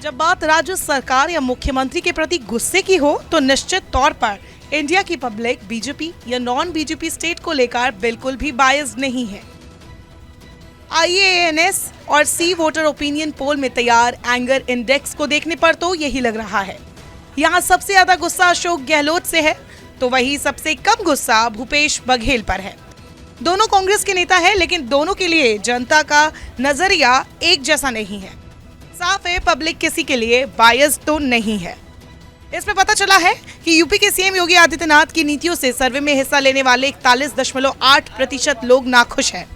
जब बात राज्य सरकार या मुख्यमंत्री के प्रति गुस्से की हो तो निश्चित तौर पर इंडिया की पब्लिक बीजेपी या नॉन बीजेपी स्टेट को लेकर बिल्कुल भी बायस्ड नहीं है। IANS और सी वोटर ओपिनियन पोल में तैयार एंगर इंडेक्स को देखने पर तो यही लग रहा है। यहाँ सबसे ज्यादा गुस्सा अशोक गहलोत से है तो वही सबसे कम गुस्सा भूपेश बघेल पर है। दोनों कांग्रेस के नेता हैं, लेकिन दोनों के लिए जनता का नजरिया एक जैसा नहीं है। साफ है, पब्लिक किसी के लिए बायस्ड तो नहीं है। इसमें पता चला है कि यूपी के सीएम योगी आदित्यनाथ की नीतियों से सर्वे में हिस्सा लेने वाले 41.8% लोग नाखुश हैं।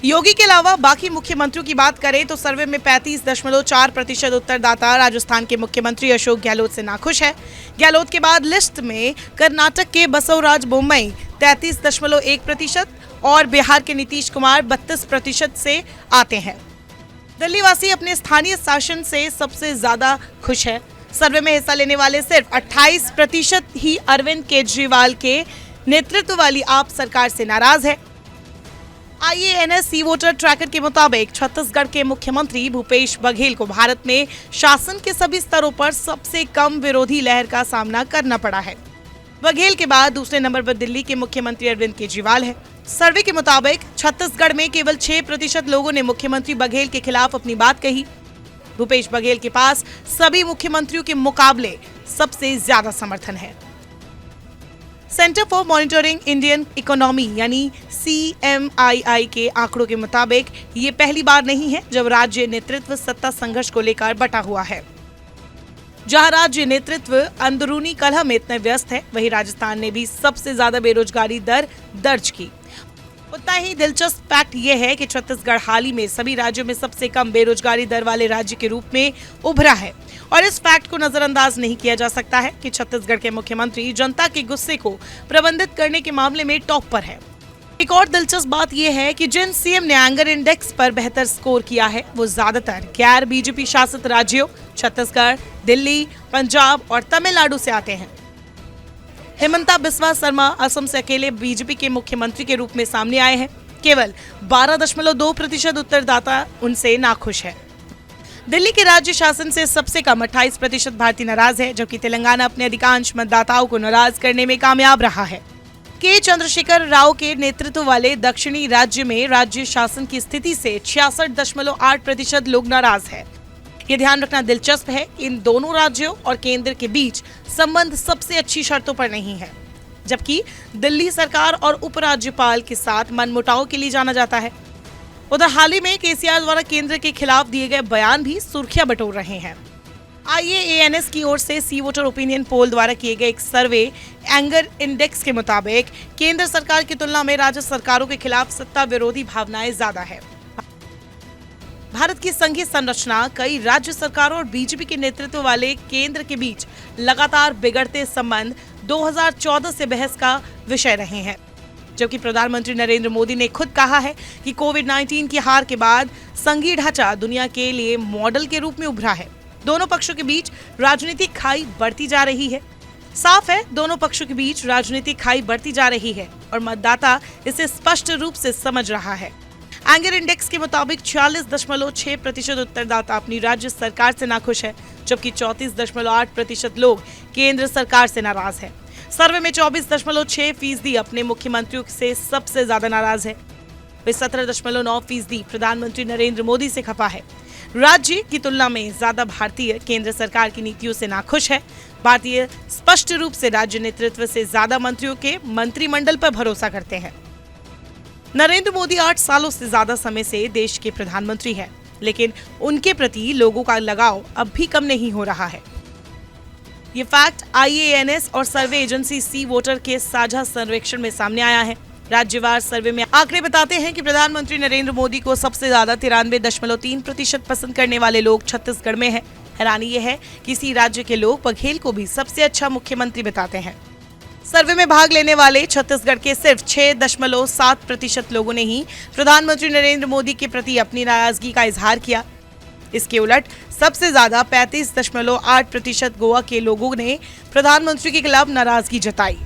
योगी के अलावा बाकी मुख्यमंत्रियों की बात करें तो सर्वे में 35.4% उत्तरदाता राजस्थान के मुख्यमंत्री अशोक गहलोत से नाखुश है। गहलोत के बाद लिस्ट में कर्नाटक के बसवराज बोम्मई 33.1% और बिहार के नीतीश कुमार 32% से आते हैं। दिल्ली वासी अपने स्थानीय शासन से सबसे ज्यादा खुश है। सर्वे में हिस्सा लेने वाले सिर्फ 28% ही अरविंद केजरीवाल के नेतृत्व वाली आप सरकार से नाराज है। IANS सी वोटर ट्रैकर के मुताबिक छत्तीसगढ़ के मुख्यमंत्री भूपेश बघेल को भारत में शासन के सभी स्तरों पर सबसे कम विरोधी लहर का सामना करना पड़ा है। बघेल के बाद दूसरे नंबर पर दिल्ली के मुख्यमंत्री अरविंद केजरीवाल है। सर्वे के मुताबिक छत्तीसगढ़ में केवल 6% लोगों ने मुख्यमंत्री बघेल के खिलाफ अपनी बात कही। भूपेश बघेल के पास सभी मुख्यमंत्रियों के मुकाबले सबसे ज्यादा समर्थन है। Centre for monitoring Indian economy यानी CMII के आंकड़ों के मुताबिक ये पहली बार नहीं है जब राज्य नेतृत्व सत्ता संघर्ष को लेकर बटा हुआ है। जहां राज्य नेतृत्व अंदरूनी कलह में इतने व्यस्त है, वहीं राजस्थान ने भी सबसे ज्यादा बेरोजगारी दर दर्ज की। उतना ही दिलचस्प फैक्ट ये है कि छत्तीसगढ़ हाल ही में सभी राज्यों में सबसे कम बेरोजगारी दर वाले राज्य के रूप में उभरा है और इस फैक्ट को नजरअंदाज नहीं किया जा सकता है कि छत्तीसगढ़ के मुख्यमंत्री जनता के गुस्से को प्रबंधित करने के मामले में टॉप पर है। एक और दिलचस्प बात यह है कि जिन सीएम ने एंगर इंडेक्स पर बेहतर स्कोर किया है वो ज्यादातर गैर बीजेपी शासित राज्यों छत्तीसगढ़, दिल्ली, पंजाब और तमिलनाडु से आते हैं। हेमंता बिस्वा शर्मा असम से अकेले बीजेपी के मुख्यमंत्री के रूप में सामने आए हैं। केवल 12.2% उत्तरदाता उनसे नाखुश है। दिल्ली के राज्य शासन से सबसे कम 28% भारतीय नाराज है, जबकि तेलंगाना अपने अधिकांश मतदाताओं को नाराज करने में कामयाब रहा है। के चंद्रशेखर राव के नेतृत्व वाले दक्षिणी राज्य में राज्य शासन की स्थिति से 66.8% लोग नाराज है। ये ध्यान रखना दिलचस्प है, इन दोनों राज्यों और केंद्र के बीच संबंध सबसे अच्छी शर्तों पर नहीं है, जबकि दिल्ली सरकार और उपराज्यपाल के साथ मनमुटाव के लिए जाना जाता है। उधर हाल ही में केसीआर द्वारा केंद्र के खिलाफ दिए गए बयान भी सुर्खियां बटोर रहे हैं। IANS की ओर से सी वोटर ओपिनियन पोल द्वारा किए गए एक सर्वे एंगर इंडेक्स के मुताबिक केंद्र सरकार की तुलना में राज्य सरकारों के खिलाफ सत्ता विरोधी भावनाएं ज्यादा है। भारत की संघीय संरचना कई राज्य सरकारों और बीजेपी के नेतृत्व वाले केंद्र के बीच लगातार बिगड़ते संबंध 2014 से बहस का विषय रहे हैं, जबकि प्रधानमंत्री नरेंद्र मोदी ने खुद कहा है कि कोविड-19 की हार के बाद संघीय ढांचा दुनिया के लिए मॉडल के रूप में उभरा है। दोनों पक्षों के बीच राजनीतिक खाई बढ़ती जा रही है। साफ है, दोनों पक्षों के बीच राजनीतिक खाई बढ़ती जा रही है और मतदाता इसे स्पष्ट रूप से समझ रहा है। एंगर इंडेक्स के मुताबिक 46.6% उत्तरदाता अपनी राज्य सरकार से नाखुश है, जबकि 34.8% लोग केंद्र सरकार से नाराज है। सर्वे में 24.6% अपने मुख्यमंत्रियों से सबसे ज्यादा नाराज है। वे 17.9% प्रधानमंत्री नरेंद्र मोदी से खफा है। राज्य की तुलना में ज्यादा भारतीय केंद्र सरकार की नीतियों से नाखुश है। भारतीय स्पष्ट रूप से राज्य नेतृत्व से ज्यादा मंत्रियों के मंत्रिमंडल पर भरोसा करते हैं। नरेंद्र मोदी 8 सालों से ज्यादा समय से देश के प्रधानमंत्री हैं, लेकिन उनके प्रति लोगों का लगाव अब भी कम नहीं हो रहा है। ये फैक्ट IANS और सर्वे एजेंसी सी वोटर के साझा सर्वेक्षण में सामने आया है। राज्यवार सर्वे में आंकड़े बताते हैं कि प्रधानमंत्री नरेंद्र मोदी को सबसे ज्यादा 93.3% पसंद करने वाले लोग छत्तीसगढ़ में हैं। हैरानी यह है कि इसी राज्य के लोग बघेल को भी सबसे अच्छा मुख्यमंत्री बताते हैं। सर्वे में भाग लेने वाले छत्तीसगढ़ के सिर्फ 6.7% लोगों ने ही प्रधानमंत्री नरेंद्र मोदी के प्रति अपनी नाराजगी का इजहार किया। इसके उलट सबसे ज्यादा 35.8% गोवा के लोगों ने प्रधानमंत्री के खिलाफ नाराजगी जताई।